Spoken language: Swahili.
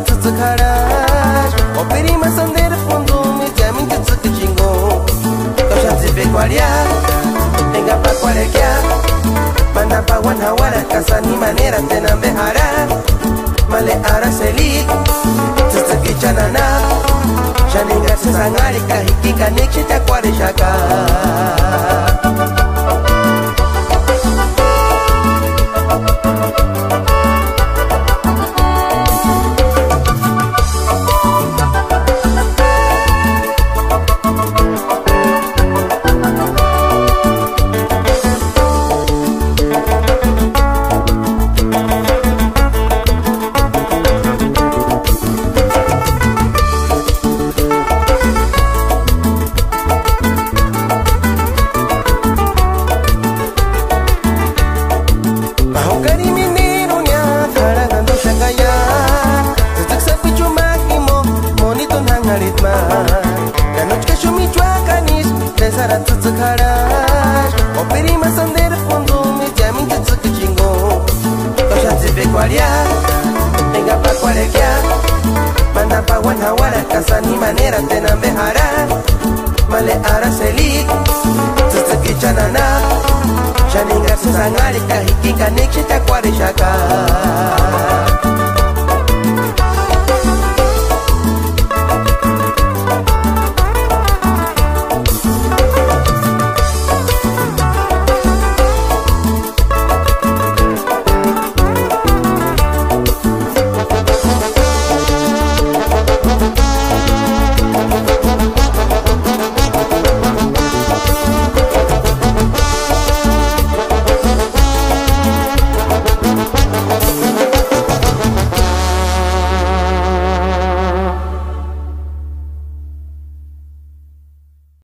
tsutsukharash operi masandera fundo me jamin tsukichingo tosha zipe kwalia tenga pa kwalekia mana pa wanhawara kasani manera tena mbehara male araseli tsukichanana shaninga tsangari kahikika nikita kwareshaka tsukarash operi masandera fundo me jamin tsukichingo tosha zipe kwalia tenga pa kwalekia mana pa wanhawara kasani manera tena mbehara male araseli tsukichanana shaninga tsangari kahikika nikita kwareshaka